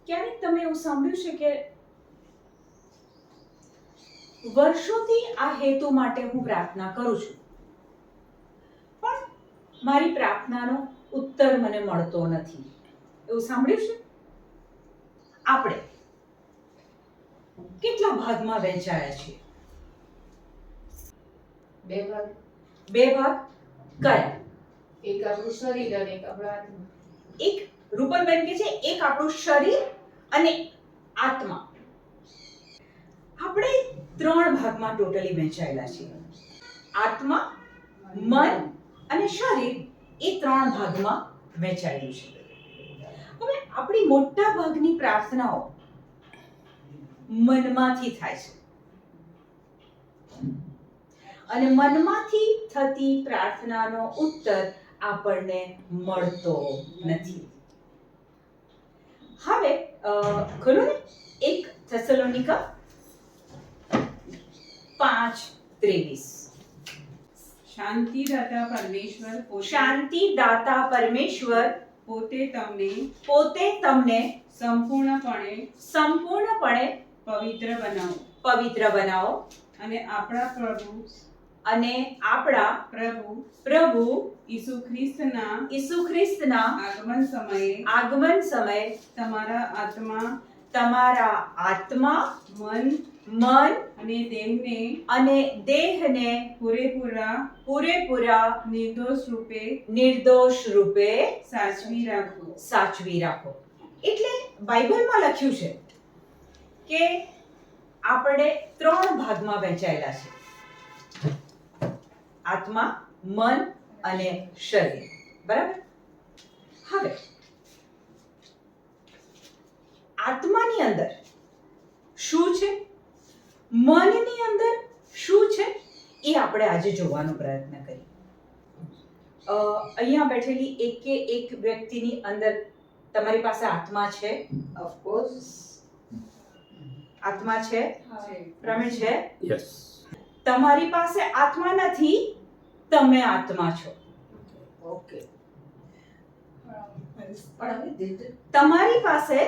ક્યારેક તમે એવું સાંભળ્યું છે કે વર્ષોથી આ હેતુ માટે હું પ્રાર્થના કરું છું, પણ મારી પ્રાર્થનાનો ઉત્તર મને મળતો નથી? એવું સાંભળ્યું છે? આપણે કેટલા ભાગમાં વહેંચાયા છીએ? બે ભાગ. બે ભાગ કયા? એક આપણું શરીર અને એક આપણો આત્મા. એક રૂપલબેન કે છે એક આપણું શરીર અને આત્મા. આપણે ત્રણ ભાગમાં ટોટલી વહેંચાયેલા છીએ. આત્મા, મન અને શરીર એ ત્રણ ભાગમાં વહેંચાયેલું છે. હવે આપણી મોટા ભાગની પ્રાર્થનાઓ મનમાંથી થાય છે અને મનમાંથી થતી પ્રાર્થનાનો ઉત્તર આપણને મળતો નથી. હવે ખોલો ને 1 થેસલોનિકા 5:23. શાંતિદાતા પરમેશ્વર પોતે તમને સંપૂર્ણપણે પવિત્ર બનાવો અને આપણા પ્રભુ ઈસુ ખ્રિસ્તના આગમન સમયે તમારા આત્મા, મન અને દેહને પૂરેપૂરા નિર્દોષ રૂપે સાચવી રાખો. એટલે બાઇબલમાં લખ્યું છે કે આપણે ત્રણ ભાગમાં વહેંચાયેલા છે: આત્મા, મન અને શરીર. બરાબર? હવે આત્માની અંદર શું છે, મનની અંદર શું છે, એ આપણે આજે જોવાનો પ્રયત્ન કરીએ. અહીંયા બેઠેલી એક વ્યક્તિની અંદર તમારી પાસે આત્મા છે? ઓફકોર્સ. આત્મા છે? પ્રવીણ છે? યસ. તમારી પાસે આત્મા નથી, તમે આત્મા છો. ઓકે. તમારી પાસે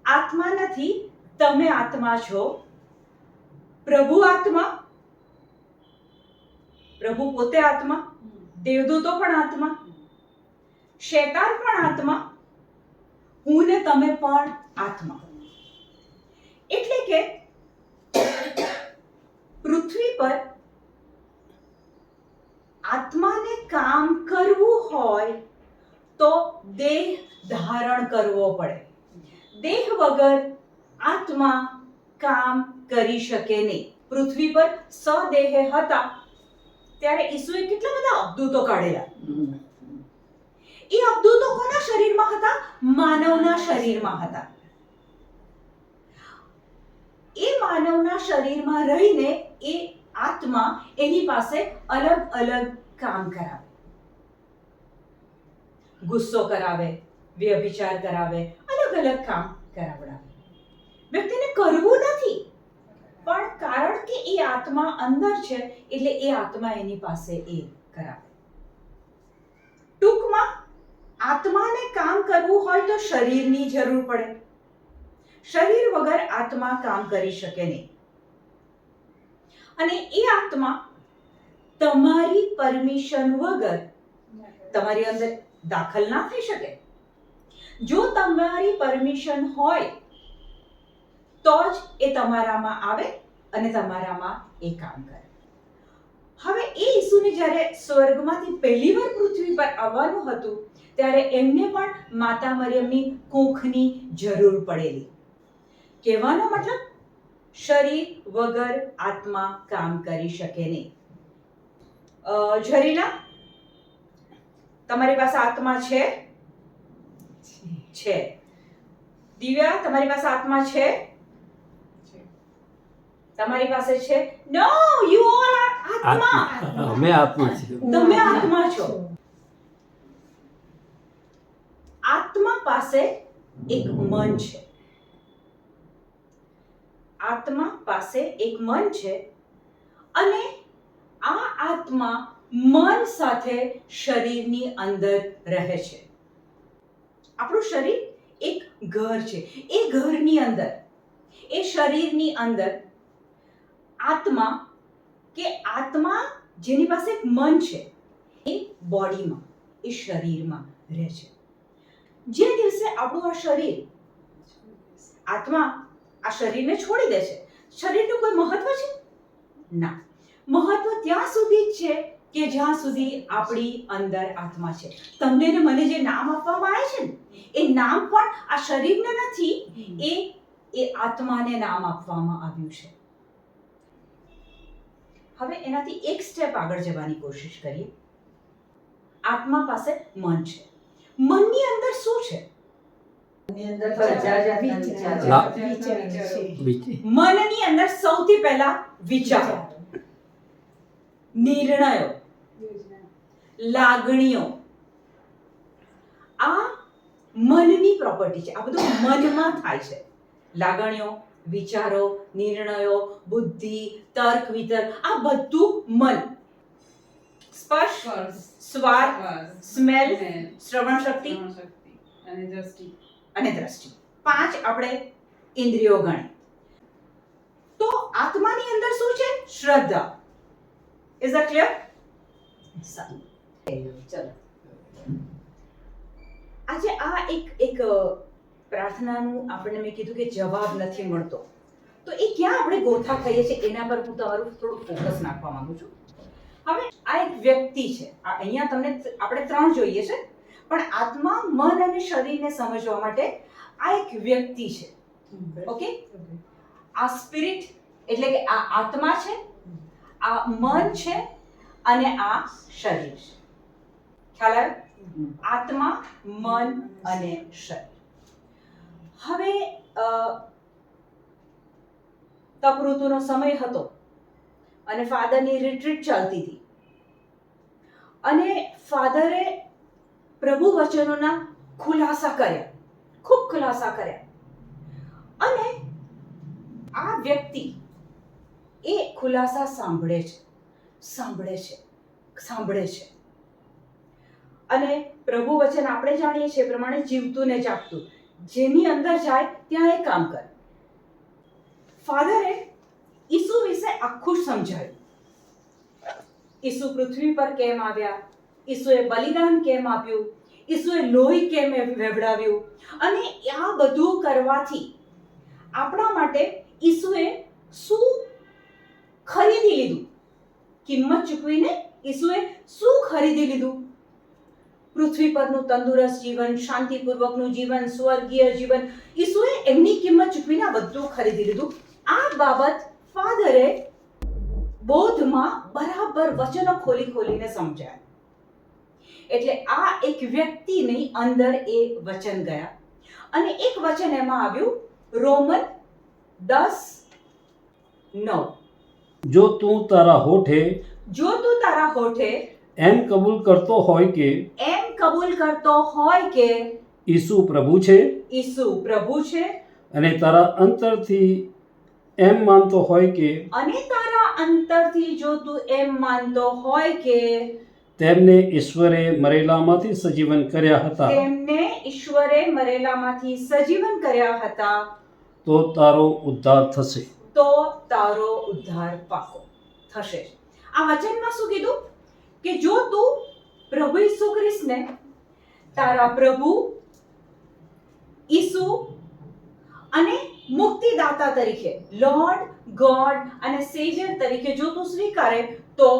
આત્મા નથી, તમે આત્મા છો. પ્રભુ આત્મા, પ્રભુ પોતે આત્મા, દેવદૂતો પણ આત્મા, શૈતાન પણ આત્મા, હું ને તમે પણ આત્મા. એટલે કે પૃથ્વી પર આત્માને કામ કરવું હોય તો દેહ ધારણ કરવો પડે. દેહ વગર આત્મા કામ કરી શકે નહીં. પૃથ્વી પર સદેહે હતા ત્યારે ઈસુએ કેટલા બધા અબદૂતો કાઢેલા. એ અબદૂતો કોના શરીરમાં હતા? માનવના શરીરમાં હતા. એ માનવના શરીરમાં રહીને એ આત્મા એની પાસે અલગ અલગ કામ કરાવે. ગુસ્સો કરાવે, વ્યભિચાર કરાવે, અલગ અલગ કામ કરાવડાવે. વ્યક્તિને કરવું નથી, પણ કારણ કે એ આત્મા અંદર છે એટલે એ આત્મા એની પાસે એ કરાવે. ટૂંકમાં આત્માને કામ કરવું હોય તો શરીરની જરૂર પડે. શરીર વગર આત્મા કામ કરી શકે નહીં. અને એ આત્મા તમારી પરમિશન વગર તમારી અંદર દાખલ ના થઈ શકે. જો તમારી પરમિશન હોય તો જ એ તમારામાં આવે અને તમારામાં એ કામ કરે. હવે એ ઈસુને જ્યારે સ્વર્ગમાંથી પહેલી વાર પૃથ્વી પર આવવાનું હતું ત્યારે એમને પણ માતા મરિયમની કુખની જરૂર પડેલી. કહેવાનો મતલબ શરીર વગર આત્મા કામ કરી શકે નહીં. ઝરીના, તમારી પાસે આત્મા છે? છે. દિવ્યા, તમારી પાસે આત્મા છે? તમારી પાસે છે? નો, યુ આર આત્મા. અમે આત્મા છીએ. તમે આત્મા છો. આત્મા પાસે એક મન છે. આત્મા પાસે એક મન છે અને આ આત્મા મન સાથે શરીરની અંદર રહે છે. આપણું શરીર એક ઘર છે. એ ઘરની અંદર, એ શરીરની અંદર આત્મા જેની પાસે એક મન છે, એ બોડીમાં, એ શરીરમાં રહે છે. જે દિવસે આપણું આ શરીર, આત્મા આ શરીરને છોડી દે છે, શરીરનું કોઈ મહત્વ છે? ના. મહત્વ ત્યાં સુધી જ છે કે જ્યાં સુધી આપણી અંદર આત્મા છે. તમને ને મને જે નામ આપવામાં આવે છે ને, એ નામ પણ આ શરીરને નથી, એ આત્માને નામ આપવામાં આવ્યું છે. હવે એનાથી એક સ્ટેપ આગળ જવાની કોશિશ કરીએ. આત્મા પાસે મન છે. મનની અંદર શું છે? એની અંદર બધા જાતના વિચાર છે. મનની અંદર સૌથી પહેલા વિચારો, નિર્ણયો, લાગણીઓ, આ મનની પ્રોપર્ટી છે. આ બધું મનમાં થાય છે. લાગણીઓ, વિચારો, નિર્ણયો, બુદ્ધિ, તર્ક વિતર્ક, આ બધું મન. સ્પર્શ, સ્વાદ, સ્મેલ, શ્રવણ શક્તિ અને દ્રષ્ટિ. 5 આપણે ઇન્દ્રિયો ગણી. તો આત્માની અંદર શું છે? શ્રદ્ધા. Is that clear? ચલો, આજે આ એક પ્રાર્થનાનું આપણને મેં કીધું કે જવાબ નથી મળતો, તો એ ક્યાં આપણે ગોથા ખાઈએ છીએ એના પર હું તમારું થોડું ફોકસ નાખવા માંગુ છું. હવે આ એક વ્યક્તિ છે. અહીંયા તમને આપણે 3 જોઈએ છે, પણ આત્મા, મન અને શરીરને સમજવા માટે આ એક વ્યક્તિ છે. ઓકે? આ સ્પિરિટ એટલે કે આ આત્મા છે, આ મન છે અને આ શરીર છે. ખ્યાલ આવ્યો? આત્મા, મન અને શરીર. હવે તપ ઋતુનો સમય હતો અને ફાધરની રિટ્રીટ ચાલતી હતી અને ફાધરે પ્રભુ વચનોના ખુલાસા કર્યા, ખૂબ ખુલાસા કર્યા. અને આ વ્યક્તિ એ ખુલાસા સાંભળે છે અને પ્રભુ વચન આપણે જાણીએ છીએ પ્રમાણે જીવતું ને જાગતું, જેની અંદર જાય ત્યાં એ કામ કરે. ફાધરે ઈસુ વિશે આખું સમજાવ્યું. ઈસુ પૃથ્વી પર કેમ આવ્યા, ઈસુએ બલિદાન કેમ આપ્યું, ઈસુએ લોહી કેમ વહેવડાવ્યું, અને આ બધું કરવાથી આપણા માટે ઈસુએ શું ખરીદી લીધું, કિંમત ચૂકવીને ઈસુએ શું ખરીદી લીધું. પૃથ્વી પરનું તંદુરસ્ત જીવન, શાંતિપૂર્વકનું જીવન, સ્વર્ગીય જીવન, ઈસુએ એમની કિંમત ચૂકવીને આ બધું ખરીદી લીધું. આ બાબત ફાધરે બોધમાં બરાબર વચનો ખોલીને સમજાય. એટલે આ એક વ્યક્તિની અંદર એ વચન ગયા અને એક વચન એમાં આવ્યું, રોમન 10:9. જો તું તારા હોઠે એમ કબૂલ કરતો હોય કે ઈસુ પ્રભુ છે અને તારા અંતરથી એમ માનતો હોય કે જો તું એમ માનતો હોય કે તેમને ઈશ્વરે મરેલામાંથી સજીવન કર્યા હતા તો તારો ઉદ્ધાર થશે. પાકો થશે. આ વચનમાં શું કીધું કે જો તું પ્રભુ ઈસુ ખ્રિસ્તને તારા પ્રભુ, ઈસુ અને મુક્તિદાતા તરીકે, લોર્ડ, ગોડ અને સેવિયર તરીકે જો તું સ્વીકારે તો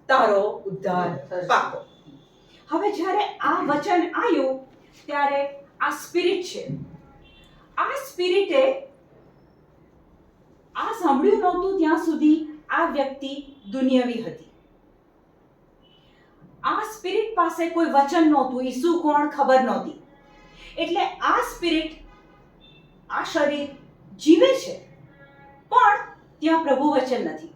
તારો ઉદ્ધાર પાકો. હવે જ્યારે આ વચન આવ્યું ત્યારે આ સ્પિરિટ છે, આ સ્પિરિટે આ સાંભળ્યું નહોતું ત્યાં સુધી આ વ્યક્તિ દુનિયાવી હતી. આ સ્પિરિટ પાસે કોઈ વચન નહોતું, ઈસુ કોણ ખબર નહોતી. એટલે આ સ્પિરિટ, આ શરીર જીવે છે પણ ત્યાં પ્રભુ વચન નથી.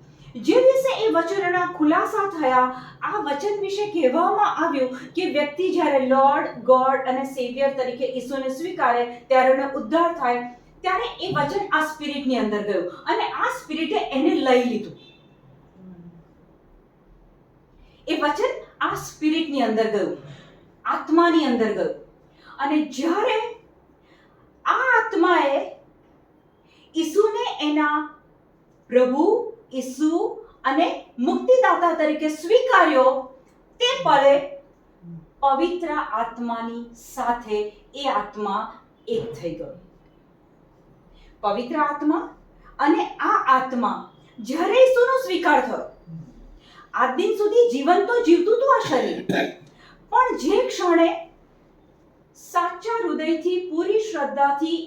જે દિવસે એ વચનના ખુલાસા થયા, આ વચન વિશે કહેવામાં આવ્યું કે વ્યક્તિ જ્યારે લોર્ડ, ગોડ અને સેવિયર તરીકે ઈસુને સ્વીકારે ત્યારે એનો ઉદ્ધાર થાય, ત્યારે એ વચન આ સ્પિરિટની અંદર ગયું અને આ સ્પિરિટે એને લઈ લીધું. એ વચન આ સ્પિરિટની અંદર ગયું, આત્માની અંદર ગયું અને જ્યારે આ આત્માએ ઈસુને એના પ્રભુ, ઈસુ અને મુક્તિદાતા તરીકે સ્વીકાર્યો, તે પળે પવિત્ર આત્માની સાથે એ આત્મા એક થઈ ગયો. પવિત્ર આત્મા અને આ આત્મા જ્યારે ઈસુનો સ્વીકાર થયો, આજ દિન સુધી જીવન તો જીવતું હતું આ શરીર, પણ જે ક્ષણે સાચા હૃદયથી, પૂરી શ્રદ્ધાથી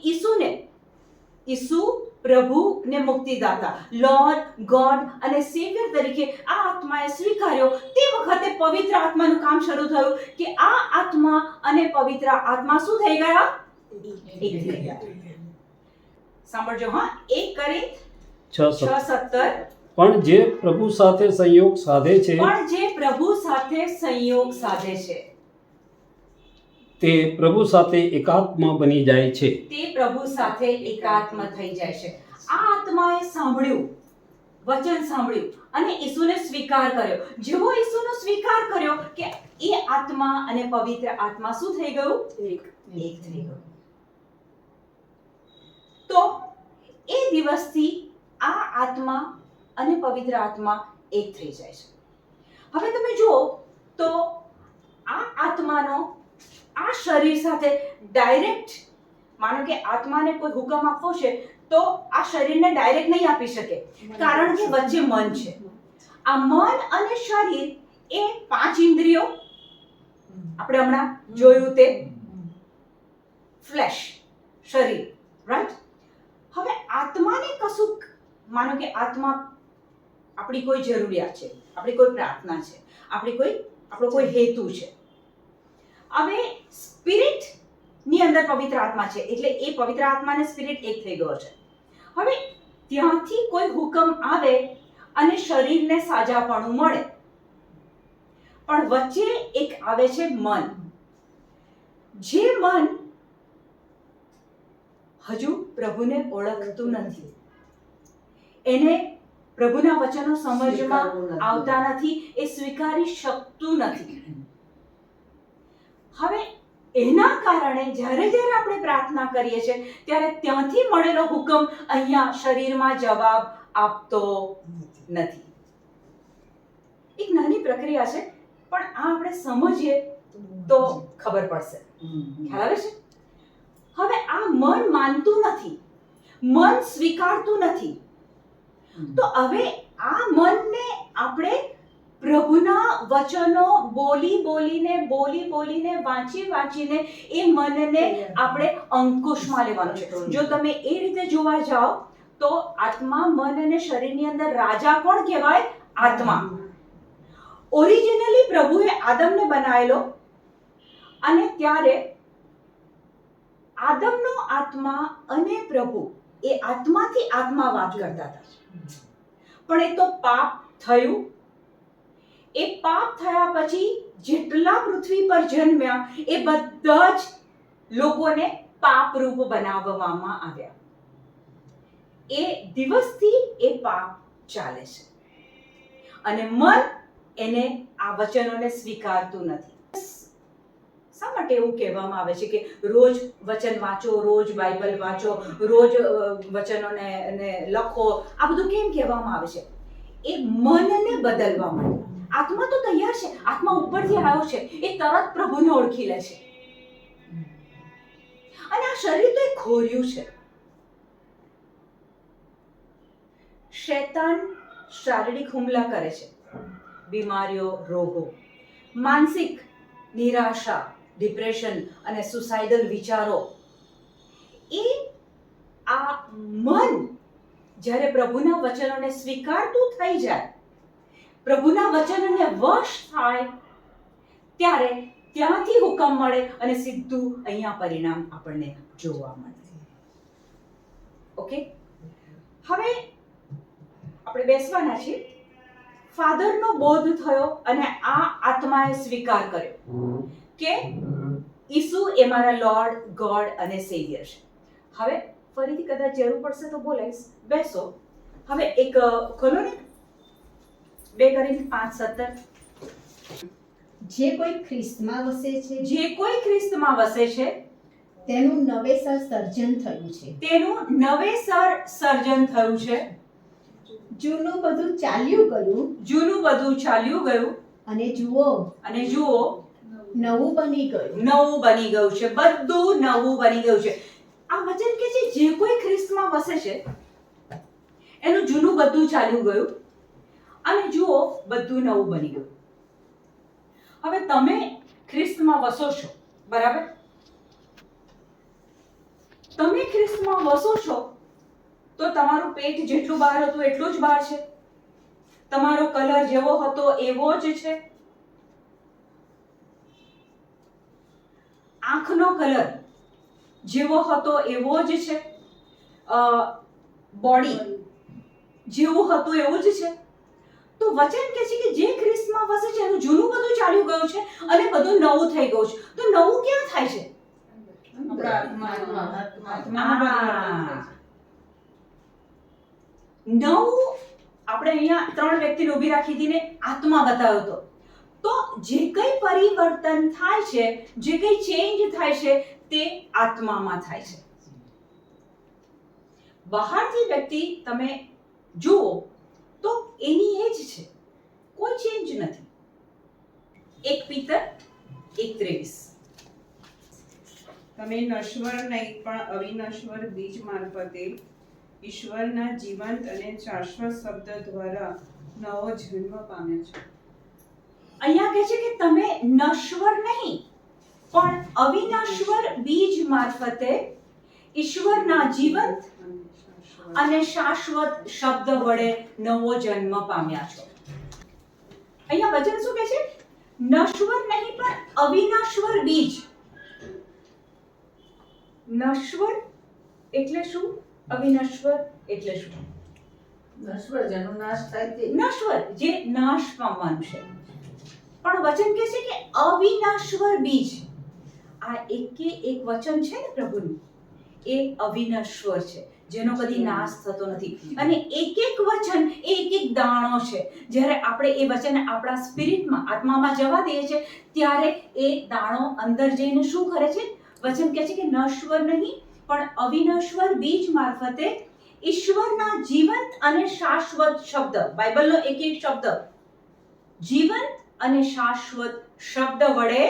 ઈસુ પ્રભુ ને મુક્તિદાતા, લોર્ડ, ગોડ અને સેવિયર તરીકે આ આત્માએ સ્વીકાર્યો, તે વખતે પવિત્ર આત્માનું કામ શરૂ થયું કે આ આત્મા અને પવિત્ર આત્મા શું થઈ ગયા? એક થઈ ગયા. સાંભળજો હા, 1 કોરિન્થ 6:17. પણ જે પ્રભુ સાથે સંયોગ સાધે છે, તે પ્રભુ સાથે એકાત્મ બની જાય છે. તે પ્રભુ સાથે એકાત્મ થઈ જાય છે. આ આત્માએ સાંભળ્યું, વચન સાંભળ્યું અને ઈસુને સ્વીકાર કર્યો. જેવો ઈસુનો સ્વીકાર કર્યો કે એ આત્મા અને પવિત્ર આત્મા શું થઈ ગયું? એક થઈ ગયું. તો એ દિવસથી આ આત્મા અને પવિત્ર આત્મા એક થઈ જાય છે. હવે તમે જુઓ તો આ આત્માનો આ શરીર સાથે ડાયરેક્ટ, માનો કે આત્માને કોઈ હુકમ આપવો છે તો આ શરીરને ડાયરેક્ટ નહીં આપી શકે, કારણ કે વચ્ચે મન છે. આ મન અને શરીર એ 5 ઇન્દ્રિયો, આપણે હમણાં જોયું તે ફ્લેશ, શરીર, રાઈટ? હવે આત્માને કશુંક, માનો કે આત્મા આપણી કોઈ જરૂરિયાત છે, આપણી કોઈ પ્રાર્થના છે, આપણો કોઈ હેતુ છે. હવે સ્પિરિટ ની અંદર પવિત્ર આત્મા છે, એટલે એ પવિત્ર આત્મા અને સ્પિરિટ એક થઈ ગયો છે. હવે ત્યાંથી કોઈ હુકમ આવે અને શરીરને સાજાપણું મળે, પણ વચ્ચે એક આવે છે મન. જે મન હજુ પ્રભુને ઓળખતું નથી, એને પ્રભુના વચનો સમજમાં આવતા નથી, એ સ્વીકારી શકતું નથી. હવે એના કારણે જ્યારે આપણે પ્રાર્થના કરીએ છીએ ત્યારે ત્યાંથી મળેલો હુકમ અહીંયા શરીરમાં જવાબ આપતો નથી. એક નાની પ્રક્રિયા છે, પણ આ આપણે સમજીએ તો ખબર પડશે. ખ્યાલ આવે છે? હવે આ મન માનતું નથી, મન સ્વીકારતું નથી, તો હવે આ મનને આપણે પ્રભુના વચનો બોલીને વાંચીને એ મનને આપણે અંકુશમાં લેવાનું છે. જો તમે એ રીતે જોવા જાઓ તો આત્મા, મન અને શરીરની અંદર રાજા કોણ કહેવાય? આત્મા. ઓરિજિનલી પ્રભુએ આદમને બનાવેલો, અને ત્યારે આદમનો આત્મા અને પ્રભુ એ આત્માથી આત્મા વાત કરતા હતા. પણ એ તો પાપ થયું. એ પાપ થયા પછી જેટલા પૃથ્વી પર જન્મ્યા એ બધા જ લોકોને પાપરૂપ બનાવવામાં આવ્યા. એ દિવસથી એ પાપ ચાલે છે અને મન એને આ વચનોને સ્વીકારતું નથી. શા માટે એવું કહેવામાં આવે છે કે રોજ વચન વાંચો, રોજ બાઇબલ વાંચો, રોજ વચનોને લખો? આ બધું કેમ કહેવામાં આવે છે? એ મનને બદલવા માટે. આત્મા તો તૈયાર છે, આત્મા ઉપરથી આવ્યો છે, એ તરત પ્રભુને ઓળખી લે છે. અને આ શરીર તો એક ખોરિયું છે. શૈતાન શારીરિક હુમલા કરે છે, બીમારીઓ, રોગો, માનસિક નિરાશા, ડિપ્રેશન અને સુસાઇડલ વિચારો. એ આ મન જ્યારે પ્રભુના વચનોને સ્વીકારતું થઈ જાય, પ્રભુના વચનને વશ થાય, ત્યારે ત્યાંથી હુકમ મળે અને સીધું અહીંયા પરિણામ આપણને જોવા મળે. ઓકે, હવે આપણે બેસવાના છીએ. ફાધરનો બોધ થયો અને આ આત્માએ સ્વીકાર કર્યો કે ઈસુ એ મારા લોર્ડ, ગોડ અને સેવિયર છે. હવે ફરીથી કદાચ જરૂર પડશે તો બોલાઈશ. બેસો. હવે એક ખોલો ને, 2 કોરિન્થ 5:17. જે કોઈ ખ્રિસ્તમાં વસે છે જે કોઈ ખ્રિસ્તમાં વસે છે તેનું નવેસર સર્જન થયું છે. તેનું નવેસર સર્જન થયું છે. જૂનું બધું ચાલ્યું ગયું જૂનું બધું ચાલ્યું ગયું અને જુઓ અને જુઓ નવું બની ગયું. નવું બની ગયું છે. બધું નવું બની ગયું છે. આ વચન કે છે જે કોઈ ખ્રિસ્તમાં વસે છે એનું જૂનું બધું ચાલ્યું ગયું અને જુઓ બધું નવું બની ગયું. હવે તમે ખ્રિસ્તમાં વસો છો, બરાબર? તમે ખ્રિસ્તમાં વસો છો તો તમારું પેટ જેટલું બહાર હતું એટલું જ બહાર છે. તમારો કલર જેવો હતો એવો જ છે. આંખનો કલર જેવો હતો એવો જ છે. બોડી જેવું હતું એવું જ છે. તો વચન કહે છે કે જે ખ્રિસ્તમાં વસે છે એનું જૂનું બધું ચાલ્યું ગયું છે અને બધું નવું થઈ ગયું છે. તો નવું ક્યાં થાય છે? નવું આપણે અહીંયા 3 વ્યક્તિને ઊભી રાખી દીને આત્મા બતાવ્યો હતો. તો જે કંઈ પરિવર્તન થાય છે, જે કંઈ ચેન્જ થાય છે તે આત્મામાં થાય છે. બહારથી વ્યક્તિ તમે જુઓ તો એની એ જ છે, કોઈ ચેન્જ નથી. 1 પીતર 1:23. તમે નશ્વર નહીં પણ અવિનશ્વર બીજ મારફતે ઈશ્વરના જીવંત અને શાશ્વત શબ્દ દ્વારા નવો જન્મ પામ્યા છો. અહીંયા કહે છે કે તમે નશ્વર નહીં પણ અવિનશ્વર બીજ મારફતે ઈશ્વરના જીવંત અને શાશ્વત શબ્દ વડે નવો જન્મ પામ્યા છો. અહીંયા વચન શું કહે છે? નશ્વર નહીં પણ અવિનશ્વર બીજ. નશ્વર એટલે શું? અવિનશ્વર એટલે શું? નશ્વર જેનો નાશ થાય તે. નશ્વર જે નાશ પામવાનું છે. પણ વચન કહે છે કે અવિનશ્વર બીજ. આ એક વચન છે ને પ્રભુનું, એ અવિનશ્વર છે, જેનો કદી નાશ થતો નથી. અને એક વચન એ એક દાણો છે. જ્યારે આપણે એ વચન આપણા સ્પિરિટમાં, આત્મામાં જવા દઈએ છીએ ત્યારે એ દાણો અંદર જઈને શું કરે છે? વચન કહે છે કે નશ્વર નહીં પણ અવિનશ્વર બીજ મારફતે ઈશ્વરના જીવંત અને શાશ્વત શબ્દ, બાઇબલનો એક શબ્દ, જીવંત અને શાશ્વત શબ્દ વડે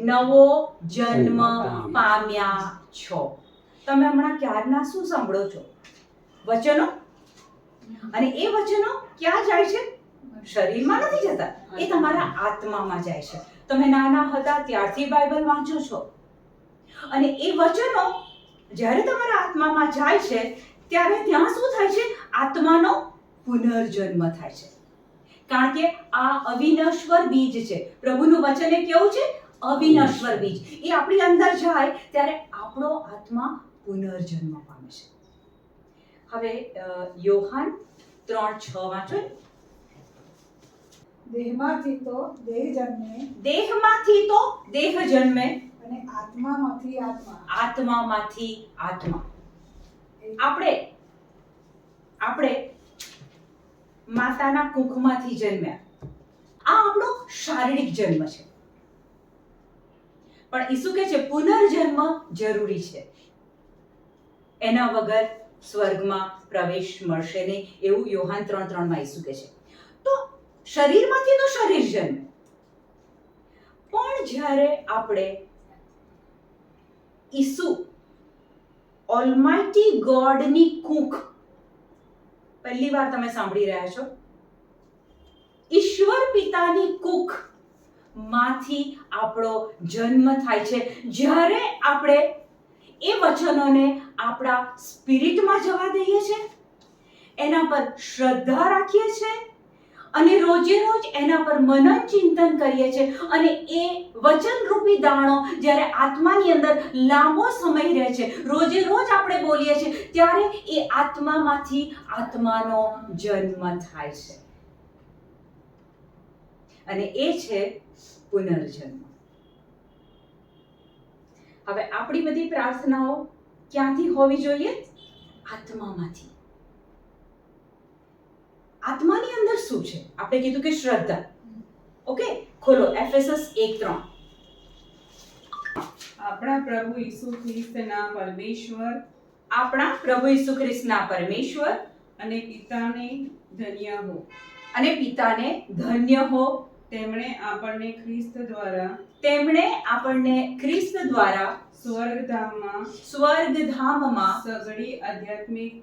નવો જન્મ પામ્યા છો. તમે હમણાં ક્યારના શું સાંભળો છો? વચનો. અને એ વચનો ક્યાં જાય છે? શરીરમાં નથી જતા, એ તમારા આત્મામાં જાય છે. તમે નાના હતા ત્યારથી બાઇબલ વાંચો છો અને એ વચનો જ્યારે તમારા આત્મામાં જાય છે ત્યારે ત્યાં શું થાય છે? આત્માનો પુનર્જન્મ થાય છે. કારણ કે આ અવિનશ્વર બીજ છે. પ્રભુનું વચન એ કેવું છે? અવિનશ્વર બીજ. એ આપણી અંદર જાય ત્યારે આપણો આત્મા પુનર્જન્મ પામે છે. હવે યોહાન 3:6 વાંચો. દેહમાંથી તો દેહ જન્મે દેહમાંથી તો દેહ જન્મે અને આત્મામાંથી આત્મા. આત્મામાંથી આત્મા. આપણે માતાના કુખમાંથી જન્મ્યા. આ આપણો શારીરિક જન્મ છે. પણ ઈસુ કહે છે પુનર્જન્મ જરૂરી છે. એના વગર સ્વર્ગમાં પ્રવેશ મળશે નહીં, એવું યોહાન 3:3 માં ઈસુ કહે છે. તો શરીરમાંથી તો શરીર જન્મે, પણ જ્યારે આપણે ઈસુ ઓલમાઇટી ગોડની કુખ, પહેલી વાર તમે સાંભળી રહ્યા છો, ઈશ્વર પિતાની કુખ માંથી આપણો જન્મ થાય છે. જ્યારે આપણે એ વચનોને આપણા સ્પિરિટમાં જવા દઈએ છીએ, એના પર શ્રદ્ધા રાખીએ છીએ અને રોજે રોજ એના પર મનન ચિંતન કરીએ છીએ અને એ વચનરૂપી દાણો જ્યારે આત્માની અંદર લાંબો સમય રહે છે, રોજે રોજ આપણે બોલીએ છીએ, ત્યારે એ આત્મામાંથી આત્માનો જન્મ થાય છે અને એ છે પુનર્જન્મ. હવે આપણી બધી પ્રાર્થનાઓ ક્યાંથી હોવી જોઈએ? આત્મામાંથી. આત્માની અંદર શું છે? આપણે કીધું કે શ્રદ્ધા. ઓકે, ખોલો એફેસસ 1:3. આપણા પ્રભુ ઈસુ ખ્રિસ્તના પરમેશ્વર આપણા પ્રભુ ઈસુ ખ્રિસ્તના પરમેશ્વર અને પિતાને ધન્ય હો. અને પિતાને ધન્ય હો. તેમણે આપણને ખ્રિસ્ત દ્વારા તેમણે આપણને ખ્રિસ્ત દ્વારા સ્વર્ગધામમાં સઘળી આધ્યાત્મિક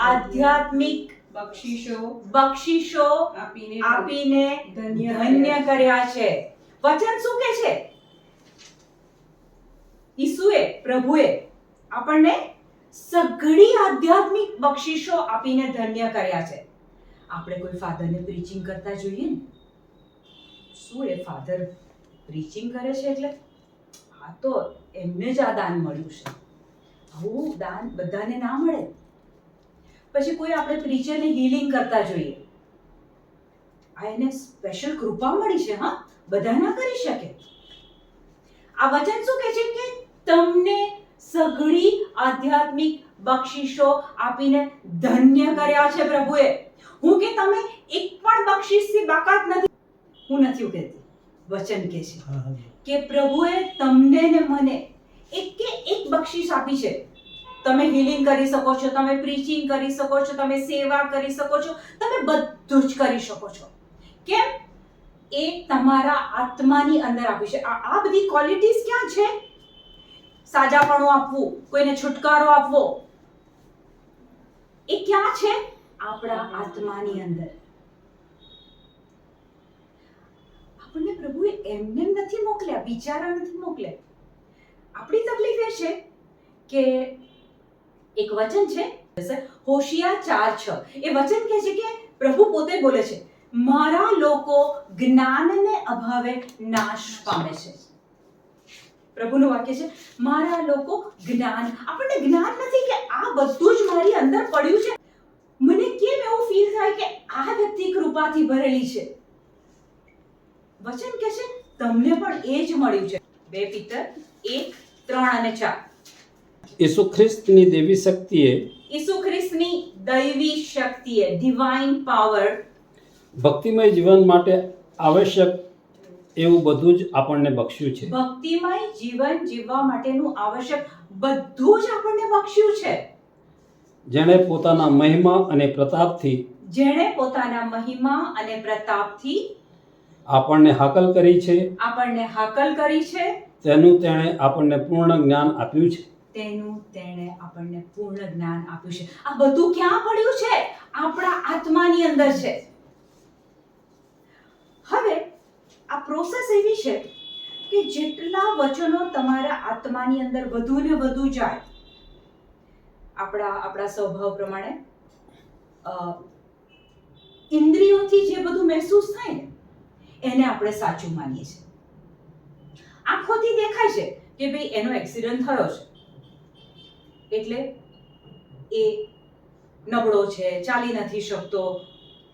આધ્યાત્મિક બક્ષિસો આપીને ધન્ય કર્યા છે. વચન શું કહે છે? ઈસુએ, પ્રભુએ આપણને સઘળી આધ્યાત્મિક બક્ષિસો આપીને ધન્ય કર્યા છે. આપણે કોઈ ફાધરને પ્રીચિંગ કરતા જોઈએ ને, શું એ ફાધર પ્રીચિંગ કરે છે એટલે આ તો એમને જ આ દાન મળ્યું છે. આવું દાન બધાને ના મળે. પછી કોઈ આપણે પ્રીચરને હીલિંગ કરતા જોઈએ, આ એને સ્પેશિયલ કૃપા મળી છે. હા, બધા ના કરી શકે. આ વચન શું કહે છે કે તમને સઘળી આધ્યાત્મિક બક્ષિસો આપીને ધન્ય કર્યા છે પ્રભુએ. હું કે તમે એક પણ બક્ષિસથી બાકાત નથી. હું નથી કહેતી, વચન કહે છે કે પ્રભુએ તમને ને મને એક બક્ષિસ આપી છે. તમે હીલિંગ કરી શકો છો, તમે પ્રીચિંગ કરી શકો છો, તમે સેવા કરી શકો છો, તમે બધું જ કરી શકો છો. કેમ? એ તમારા આત્માની અંદર આપી છે. આ બધી ક્વોલિટીઝ ક્યાં છે? સાજાપણું આપવું, કોઈને છુટકારો આપવો, એ ક્યાં છે? આપણા આત્માની અંદર. આપણને પ્રભુએ એમને નથી મોકલ્યા, બિચારા નથી મોકલ્યા. આપણી તકલીફ એ છે કે એક વચન છે હોશિયા 4:6. એ વચન કહે છે કે પ્રભુ પોતે બોલે છે, મારા લોકો જ્ઞાનને અભાવે નાશ પામે છે. પ્રભુનું વાક્ય છે, મારા લોકો જ્ઞાન. આપણને જ્ઞાન નથી કે આ બધું જ મારી અંદર પડ્યું છે. મને કેમ એવું ફીલ થાય કે આ વ્યક્તિ કૃપાથી ભરેલી છે? વચન કહે છે તમને પણ એ જ મળ્યું છે. 2 પીતર 1:3 અને 4. ઈસુ ખ્રિસ્તની દેવી શક્તિએ ઈસુ ખ્રિસ્તની દૈવી શક્તિએ, ડિવાઇન પાવર, ભક્તિમય જીવન માટે આવશ્યક એવું બધું જ આપણને બખ્શ્યું છે. ભક્તિમય જીવન જીવવા માટેનું આવશ્યક બધું જ આપણને બખ્શ્યું છે. જેણે પોતાના મહિમા અને પ્રતાપથી આપણને હાકલ કરી છે, તેનું તેણે આપણને પૂર્ણ જ્ઞાન આપ્યું છે. આ બધું ક્યાં પડ્યું છે? આપણા આત્માની અંદર છે. હવે આ પ્રોસેસ એવી છે કે જેટલા વચનો તમારા આત્માની અંદર વધુ ને વધુ જાય, આપણા સ્વભાવ પ્રમાણે ઇન્દ્રિયોથી જે બધું મહેસૂસ થાય ને એને આપણે સાચું માનીએ છીએ. આંખોથી દેખાય છે કે ભાઈ એનો એક્સિડન્ટ થયો છે એટલે એ નબળો છે, ચાલી નથી શકતો.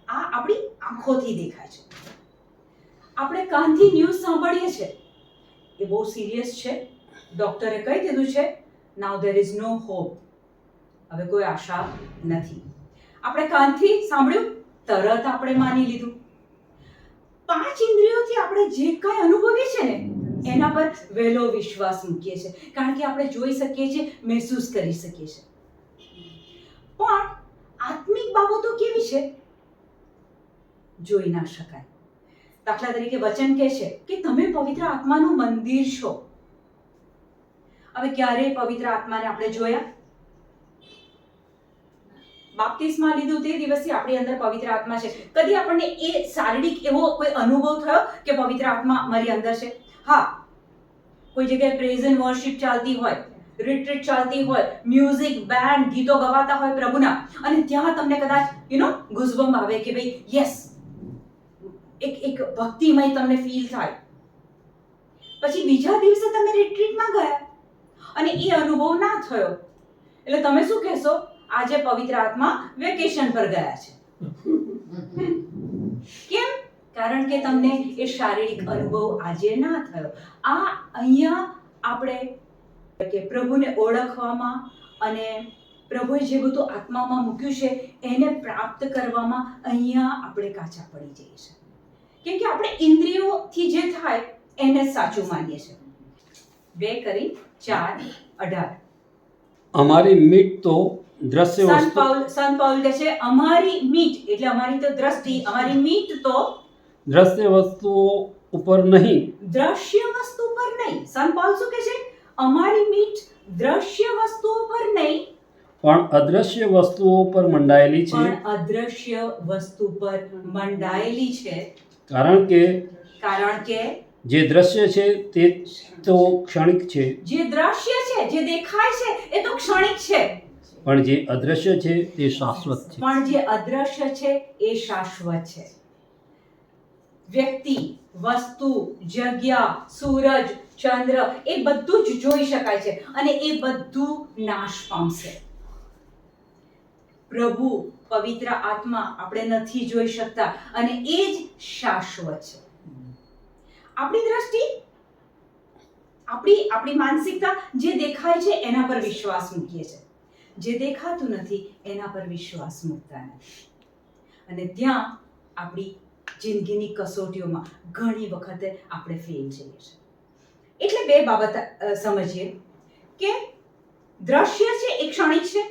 આ આપણી આંખોથી દેખાય છે. આપણે કાનથી ન્યૂઝ સાંભળીએ છીએ, એ બહુ સિરિયસ છે, ડોક્ટરે કહી દીધું છે, નાઉ ધેર ઇઝ નો હોપ, હવે કોઈ આશા નથી. આપણે કાનથી સાંભળ્યું, તરત આપણે માની લીધું. 5 ઇન્દ્રિયોથી આપણે જે કાંઈ અનુભવીએ છીએ ને એના પર વહેલો વિશ્વાસ મૂકીએ છીએ, કારણ કે આપણે જોઈ શકીએ છીએ, મહેસૂસ કરી શકીએ છીએ. પણ આત્મિક બાબતો કેવી છે? જોઈ ના શકાય. દાખલા તરીકે વચન કહે છે કે તમે પવિત્ર આત્માનું મંદિર છો. હવે ક્યારે પવિત્ર આત્માને આપણે જોયા? બાપ્તિસ્મા લીધું તે દિવસથી આપણી અંદર પવિત્ર આત્મા છે. કદી આપણને એ શારીરિક એવો કોઈ અનુભવ થયો કે પવિત્ર આત્મા મારી અંદર છે? હા, કોઈ જગ્યાએ પ્રેઝ એન્ડ વર્શિપ ચાલતી હોય, રિટ્રીટ ચાલતી હોય, મ્યુઝિક, બેન્ડ, ગીતો ગવાતા હોય પ્રભુના, અને ત્યાં તમને કદાચ ગુઝબમ્પ આવે કે ભાઈ યસ, એક ભક્તિમય તમને ફીલ થાય. પછી બીજા દિવસે તમે રિટ્રીટમાં ગયા અને એ અનુભવ ના થયો, એટલે તમે શું કહેશો? આજે પવિત્ર આત્મા વેકેશન પર ગયા છે. કેમ? કારણ કે તમને એ શારીરિક અનુભવ આજે ના થયો. આ અહીંયા આપણે કે પ્રભુને ઓળખવામાં અને પ્રભુએ જે બધું આત્મામાં મૂક્યું છે એને પ્રાપ્ત કરવામાં અહીંયા આપણે કાચા પડી જઈએ છીએ. કેમ કે આપણે ઇન્દ્રિયોથી જે થાય એને જ સાચું માનીએ છીએ. 2 કરી 4:18. અમારી મીટ તો દ્રશ્ય સંત વસ્તુ પાઉલ કહે છે અમારી મીટ એટલે અમારી તો દ્રષ્ટિ, અમારી મીટ તો દ્રશ્ય વસ્તુઓ ઉપર નહીં, દ્રશ્ય વસ્તુ પર નહીં. સંત પાઉલ શું કહે છે? અમારી મીટ દ્રશ્ય વસ્તુઓ પર નહીં પણ અદ્રશ્ય વસ્તુઓ પર મંડાયેલી છે, પણ અદ્રશ્ય વસ્તુ પર મંડાયેલી છે. કારણ કે જે દ્રશ્ય છે તે તો ક્ષણિક છે, જે દ્રશ્ય છે, જે દેખાય છે એ તો ક્ષણિક છે, પણ જે અદ્રશ્ય છે તે શાશ્વત છે. પણ જે અદ્રશ્ય છે એ શાશ્વત છે. વ્યક્તિ, વસ્તુ, જગ્યા, સૂરજ, ચંદ્ર એ બધું જ જોઈ શકાય છે અને એ બધું નાશ પામશે. પ્રભુ પવિત્ર આત્મા આપણે નથી જોઈ શકતા અને એ જ શાશ્વત છે. આપણી દ્રષ્ટિ, આપણી માનસિકતા જે દેખાય છે એના પર વિશ્વાસ મૂકીએ છે, જે દેખાતું નથી એના પર વિશ્વાસ મૂકતા નથી અને ત્યાં આપણી જિંદગીની કસોટીઓમાં ઘણી વખતે આપણે ફેલ જઈએ છીએ. એટલે 2 બાબત સમજીએ કે દ્રશ્ય છે એ ક્ષણિક છે,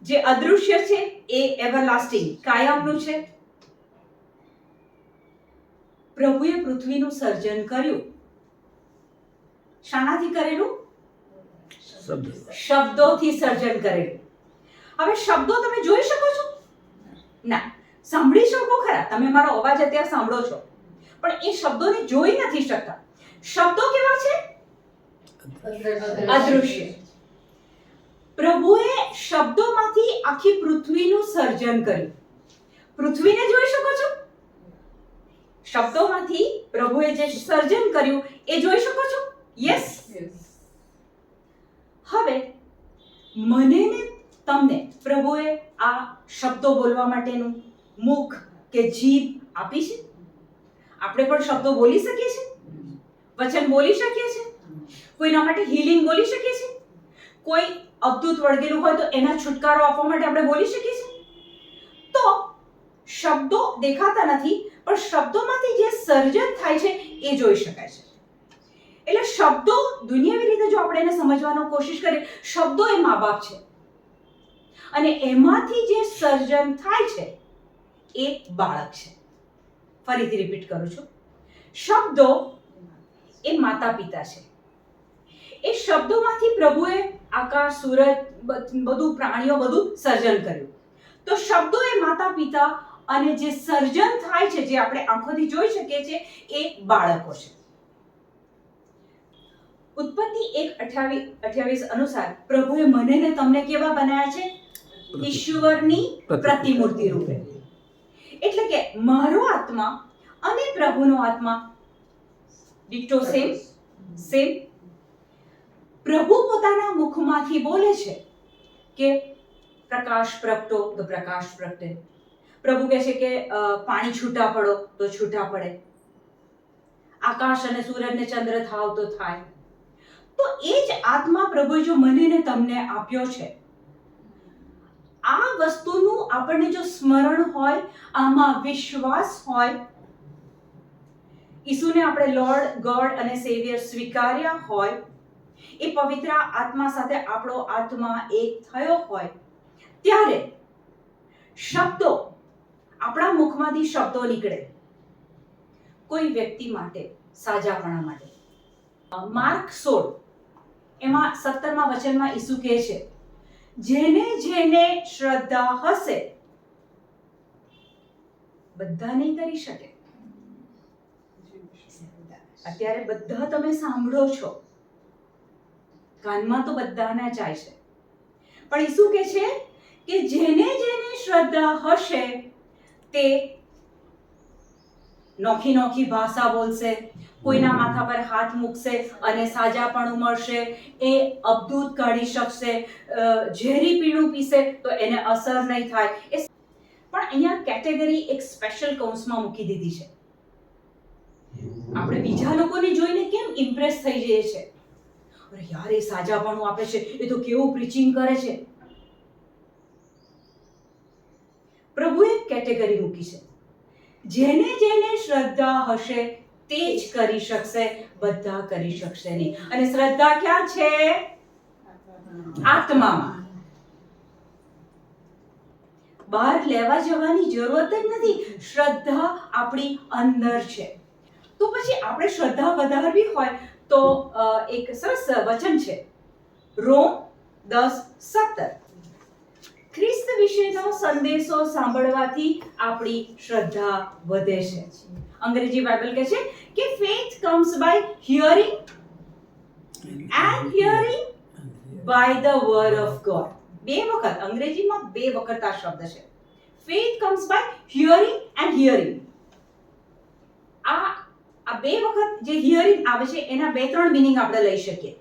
જે અદૃશ્ય છે એ એવરલાસ્ટિંગ કાયમનું છે. પ્રભુએ પૃથ્વીનું સર્જન કર્યું. શાનાથી કરેલું? શબ્દોથી સર્જન કરેલું. હવે શબ્દો તમે જોઈ શકો છો? ના. સાંભળી શકો ખરા? તમે મારો અવાજ અત્યારે સાંભળો છો, પણ એ શબ્દોને જોઈ નથી શકતા. શબ્દો કેવા છે? અદૃશ્ય. પ્રભુએ શબ્દોમાંથી આખી પૃથ્વીનું સર્જન કર્યું. પૃથ્વીને જોઈ શકો છો? શબ્દોમાંથી પ્રભુએ જે સર્જન કર્યું એ જોઈ શકો છો? યસ. હવે મને ને તમને પ્રભુએ આ શબ્દો બોલવા માટેનું મુખ કે જીભ આપી છે. આપણે પણ શબ્દો બોલી શકીએ છીએ, વચન બોલી શકીએ છીએ, કોઈના માટે હીલિંગ બોલી શકીએ છીએ, કોઈ અવધૂત વળગેલું હોય તો એના છુટકારો આપવા માટે આપણે બોલી શકીએ છીએ. તો શબ્દો દેખાતા નથી પણ શબ્દોમાંથી જે સર્જન થાય છે એ જોઈ શકાય છે. એટલે શબ્દો દુનિયાવી રીતે જો આપણે એને સમજવાનો કોશિશ કરીએ, શબ્દો એ મા બાપ છે અને એમાંથી જે સર્જન થાય છે એ બાળક છે. ફરીથી રિપીટ કરું છું, શબ્દો એ માતા પિતા છે. એ શબ્દોમાંથી પ્રભુએ આકાશ, સૂરજ, બધું પ્રાણીઓ બધું સર્જન કર્યું. તો શબ્દો એ માતા પિતા અને જે સર્જન થાય છે, જે આપણે આંખોથી જોઈ શકીએ છીએ, એ બાળકો છે. ઉત્પત્તિ 1:28 અનુસાર પ્રભુએ મને ને તમને કેવા બનાવ્યા છે? ઈશ્વરની પ્રતિમૂર્તિ રૂપે. એટલે કે મારો આત્મા અને પ્રભુનો આત્મા ડિક્ટો સેમ. પ્રભુ પોતાના મુખમાંથી બોલે છે કે પ્રકાશ પ્રગટો તો પ્રકાશ પ્રગટે. પ્રભુ કહે છે કે પાણી છૂટા પડો તો છૂટા પડે, આકાશ અને સૂરજ ને ચંદ્ર થાવ તો થાય. તો એ જ આત્મા પ્રભુએ જો મને ને તમને આપ્યો છે. આ વસ્તુનું આપણને જો સ્મરણ હોય, આમાં વિશ્વાસ હોય, ઈસુને આપણે લોર્ડ, ગોડ અને સેવિયર સ્વીકાર્યા હોય, એ પવિત્ર આત્મા સાથે આપણો આત્મા એક થયો હોય, ત્યારે શબ્દો, આપણા મુખમાંથી શબ્દો નીકળે કોઈ વ્યક્તિ માટે, સાજાપણા માટે. માર્ક 16 એમાં 17મા વચનમાં ઈસુ કહે છે, જેને જેને શ્રદ્ધા હશે, બધા નહીં કરી શકે. અત્યારે બધા તમે સાંભળો છો, કાનમાં તો બધાના જાય છે, પણ ઈસુ કહે છે કે જેને જેને શ્રદ્ધા હશે તે નોખી નોખી ભાષા બોલશે, કોઈના માથા પર હાથ મૂકશે અને સાજાપણું મળશે, એ અબદૂત કાઢી શકશે, ઝેરી પીણું પીશે તો એને અસર નહીં થાય. પણ અહીંયા કેટેગરી એક સ્પેશિયલ કૌંસમાં મૂકી દીધી છે. આપણે બીજા લોકોને જોઈને કેમ ઇમ્પ્રેસ થઈ જઈએ છે? અરે યાર, એ સાજાપણું આપે છે, એ તો કેવું પ્રીચિંગ કરે છે. પ્રભુએ એક કેટેગરી મૂકી છે, જેને જેને શ્રદ્ધા હશે તે જ કરી શકશે, બધા કરી શકશે નહીં. અને શ્રદ્ધા ક્યાં છે? આત્મામાં. બહાર લેવા જવાની જરૂરત જ નથી. શ્રદ્ધા આપણી અંદર છે. તો પછી આપણે શ્રદ્ધા વધારવી હોય તો એક સરસ વચન છે, રોમ 10:17. ખ્રિસ્ત વિશેનો સંદેશો સાંભળવાથી આપણી શ્રદ્ધા વધે છે. અંગ્રેજી બાઇબલ કહે છે કે faith comes by hearing and hearing by the word of God. બે વખત અંગ્રેજીમાં બે વખત આ શબ્દ છે. faith comes by hearing and hearing. આ બે વખત જે હિયરિંગ આવે છે એના 2-3 મીનિંગ આપણે લઈ શકીએ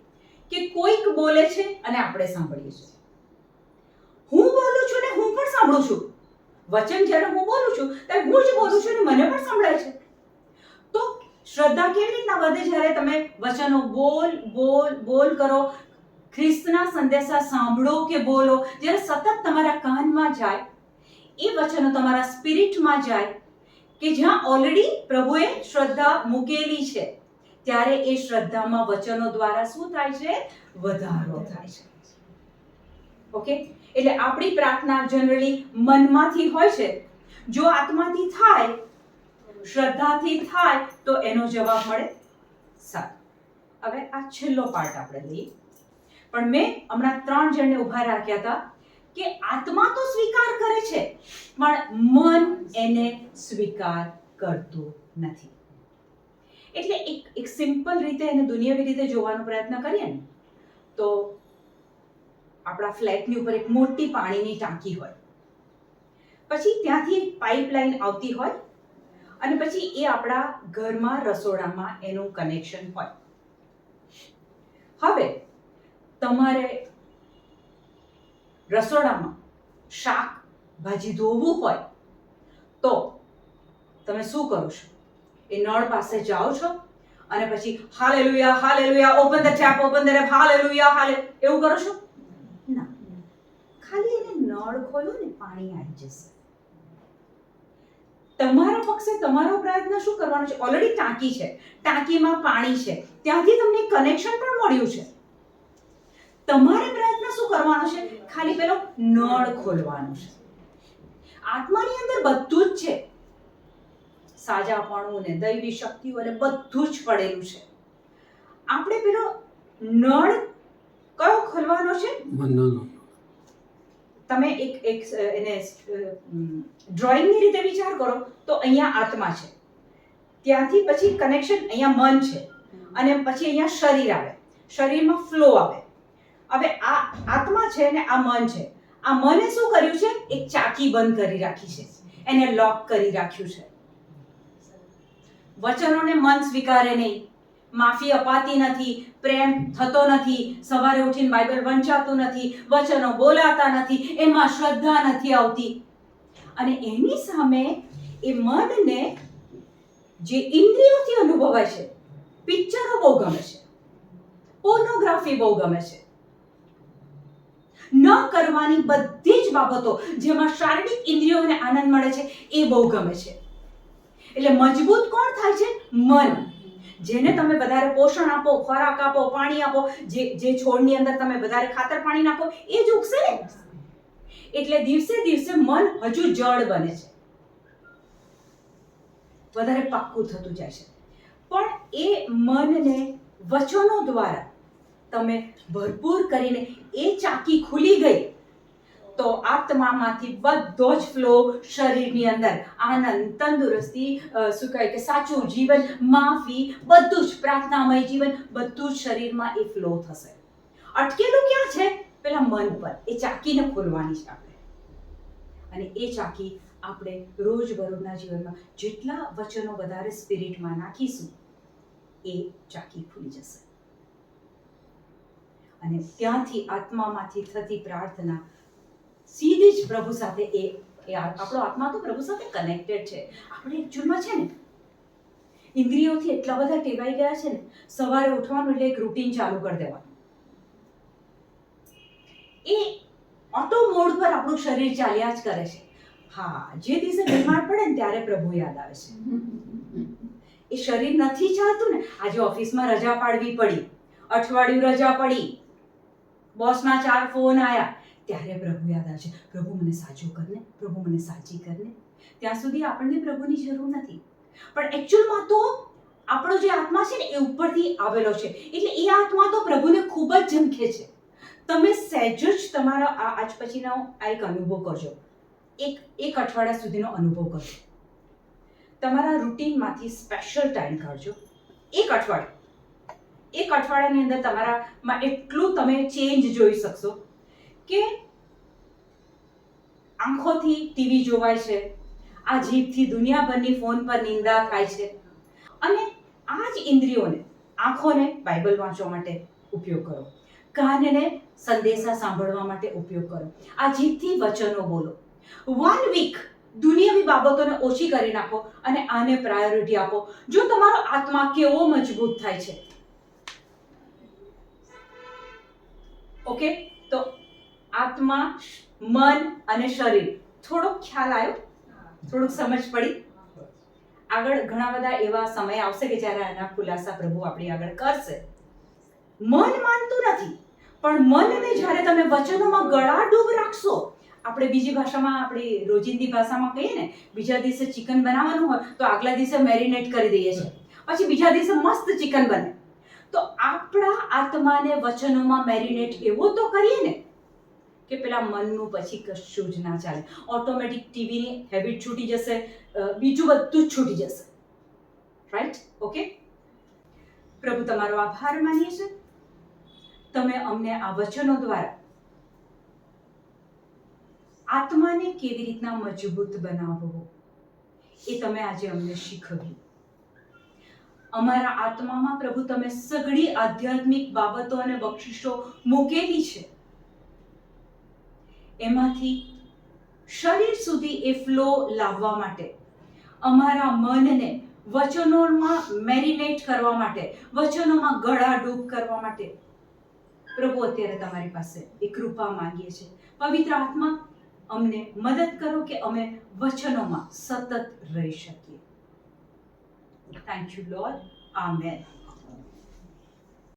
કે કોઈક બોલે છે અને આપણે સાંભળીએ છીએ. હું બોલું છું ને હું પણ સાંભળું છું. વચન જ્યારે હું બોલું છું ત્યારે હું જ બોલું છું અને મને પણ સંભળાય છે. તો શ્રદ્ધા કેવી રીતના વધે? જ્યારે તમે વચનો બોલ બોલ બોલ કરો, ખ્રિસ્તના સંદેશા સાંભળો કે બોલો, જ્યારે સતત તમારા કાનમાં જાય, એ વચનો તમારા સ્પિરિટમાં જાય કે જ્યાં ઓલરેડી પ્રભુએ શ્રદ્ધા મૂકેલી છે, ત્યારે એ શ્રદ્ધામાં વચનો દ્વારા શું થાય છે? વધારો થાય છે. ઓકે, એટલે આપણી પ્રાર્થના જનરલી મનમાંથી હોય છે. જો આત્માથી થાય, શ્રદ્ધાથી થાય તો એનો જવાબ મળે 7. હવે આ છેલ્લો પાર્ટ આપણે લઈએ. પણ મેં હમણાં 3 જણને ઊભા રાખ્યા હતા કે આત્મા તો સ્વીકાર કરે છે પણ મન એને સ્વીકાર કરતું નથી. એટલે એક સિમ્પલ રીતે એને દુનિયાવી રીતે જોવાનો પ્રયત્ન કરીએ ને તો આપણા ફ્લેટની ઉપર એક મોટી પાણીની ટાંકી હોય, પછી ત્યાંથી એક પાઇપલાઇન આવતી હોય અને પછી એ આપણા ઘરમાં રસોડામાં એનું કનેક્શન હોય. હવે તમારે રસોડામાં શાકભાજી ધોવું હોય તો તમે શું કરો છો? એ નળ પાસે જાઓ છો અને પછી hallelujah hallelujah, open the tap, open the tap, hallelujah હાલે, એવું કરો છો? ના, ખાલી એને નળ ખોલો ને પાણી આવી જશે. તમારા પક્ષે તમારો પ્રયત્ન શું કરવાનો છે? ઓલરેડી ટાંકી છે, ટાંકીમાં પાણી છે, ત્યાંથી તમને કનેક્શન પણ મળ્યું છે. તમારે પ્રયત્ન શું કરવાનો છે? ખાલી પેલો નળ ખોલવાનો છે. આત્માની અંદર બધું જ છે, સાજાપણું ને દૈવી શક્તિઓ ને બધું જ પડેલું છે. આપણે પેલો નળ કયો ખોલવાનો છે? મનનો. તમે એક એને ડ્રોઈંગની રીતે વિચાર કરો તો અહીંયા આત્મા છે, ત્યાંથી પછી કનેક્શન અહીંયા મન છે અને પછી અહીંયા શરીર આવે, શરીરમાં ફ્લો આવે. હવે આ આત્મા છે ને આ મન છે. આ મને શું કર્યું છે? એક ચાકી બંધ કરી રાખી છે, એને લોક કરી રાખ્યું છે. વચનોને મન સ્વીકારે નહીં, માફી અપાતી નથી, પ્રેમ થતો નથી, સવારે ઉઠીને બાઇબલ વંચાતું નથી, વચનો બોલાતા નથી, એમાં શ્રદ્ધા નથી આવતી. અને એની સામે એ મનને જે ઇન્દ્રિયોથી અનુભવાય છે, પિક્ચરો બહુ ગમે છે, પોર્નોગ્રાફી બહુ ગમે છે, ન કરવાની બધી જ બાબતો જેમાં શારીરિક ઇન્દ્રિયોને આનંદ મળે છે એ બહુ ગમે છે. એટલે મજબૂત કોણ થાય છે? મન. જેને તમે વધારે પોષણ આપો, ખોરાક આપો, પાણી આપો, જે છોડની અંદર તમે વધારે ખાતર પાણી નાખો એ જ ઉગશે ને. એટલે દિવસે દિવસે મન હજુ જડ બને છે, વધારે પાક્કું થતું જાય છે. પણ એ મનને વચનો દ્વારા તમે ભરપૂર કરીને એ ચાકી ખુલી ગઈ તો આત્મામાંથી બધો જ ફ્લો શરીરની અંદર આનંદ, તંદુરસ્તી, શું કહે કે સાચું જીવન, માફી, બધું જ પ્રાર્થનામય જીવન, બધું જ શરીરમાં એ ફ્લો થશે. અટકેલું ક્યાં છે? પેલા મન પર. એ ચાકીને ખોલવાની છે આપણે. અને એ ચાકી આપણે રોજબરોજના જીવનમાં જેટલા વચનો વધારે સ્પિરિટમાં નાખીશું એ ચાકી ખુલી જશે. અને ત્યાંથી આત્મામાંથી થતી પ્રાર્થના સીધી જ પ્રભુ સાથે આપણો આત્મા તો પ્રભુ સાથે કનેક્ટેડ છે. આપણે એકચ્યુઅલમાં છે ને ઇન્દ્રિયોથી એટલા બધા ટેવાઈ ગયા છે ને, સવારે ઉઠવાનું એટલે એક રૂટીન ચાલુ કરી દેવાનું. એ ઓટો મોડ પર આપણું શરીર ચાલ્યા જ કરે છે. હા, જે દિવસે બીમાર પડે ને ત્યારે પ્રભુ યાદ આવે છે. એ શરીર નથી ચાલતું ને, આજે ઓફિસમાં રજા પાડવી પડી, અઠવાડિયું રજા પડી, બોસના 4 ફોન આયા, ત્યારે પ્રભુ યાદ આવે છે. પ્રભુ મને સાચું કરને, પ્રભુ મને સાચી કરને. ત્યાં સુધી આપણને પ્રભુની જરૂર નથી. પણ એકચ્યુઅલમાં તો આપણો જે આત્મા છે ને એ ઉપરથી આવેલો છે, એટલે એ આત્મા તો પ્રભુને ખૂબ જ ઝંખે છે. તમે સહેજ જ તમારા આજ પછીનો આ એક અનુભવ કરજો, એક અઠવાડિયા સુધીનો અનુભવ કરજો. તમારા રૂટીનમાંથી સ્પેશિયલ ટાઈમ કાઢજો. એક અઠવાડિયાની અંદર તમારામાં એટલું તમે ચેન્જ જોઈ શકશો કે આંખોથી ટીવી જોવાય છે, આ જીભથી દુનિયાભરની ફોન પર નિંદા થાય છે, અને આ જ ઇન્દ્રિયોને, આંખોને બાઇબલ વાંચવા માટે ઉપયોગ કરો, કાનને સંદેશા સાંભળવા માટે ઉપયોગ કરો, આ જીભથી વચનો બોલો. 1 વીક દુનિયાવી બાબતોને ઓછી કરી નાખો અને આને પ્રાયોરિટી આપો. જો તમારો આત્મા કેવો મજબૂત થાય છે. ઓકે, તો આત્મા, મન અને શરીર, થોડોક ખ્યાલ આવ્યો, થોડુંક સમજ પડી. આગળ ઘણા બધા એવા સમય આવશે કે જ્યારે આના ખુલાસા પ્રભુ આપણી આગળ કરશે. મન માનતું નથી, પણ મનને જ્યારે તમે વચનોમાં ગળાડૂબ રાખશો, આપણે બીજી ભાષામાં, આપણી રોજિંદી ભાષામાં કહીએ ને, બીજા દિવસે ચિકન બનાવવાનું હોય તો આગલા દિવસે મેરિનેટ કરી દઈએ છીએ, પછી બીજા દિવસે મસ્ત ચિકન બને. તો આપણા આત્માને વચનોમાં મેરિનેટ એવો તો કરીએ ને કે પેલા મનનું પછી કશું જ ના ચાલે. ઓટોમેટિક ટીવીની હેબિટ છૂટી જશે, બીજું બધું જ છૂટી જશે. રાઈટ? ઓકે, પ્રભુ તમારો આભાર માનીએ છીએ. તમે અમને આ વચનો દ્વારા આત્માને કેવી રીતના મજબૂત બનાવવો એ તમે આજે અમને શીખવ્યું. અમારા આત્મામાં પ્રભુ તમે સઘળી આધ્યાત્મિક બાબતો અને બક્ષિસો મૂકેલી છે, એમાંથી શરીર સુધી એ ફ્લો લાવવા માટે, અમારા મનને વચનોમાં મેરિનેટ કરવા માટે, વચનોમાં ગળાડૂબ કરવા માટે પ્રભુ અત્યારે તમારી પાસે એ કૃપા માંગીએ છીએ. પવિત્ર આત્મા, અમને મદદ કરો કે અમે વચનોમાં સતત રહી શકીએ. Thank you lord. આમેન.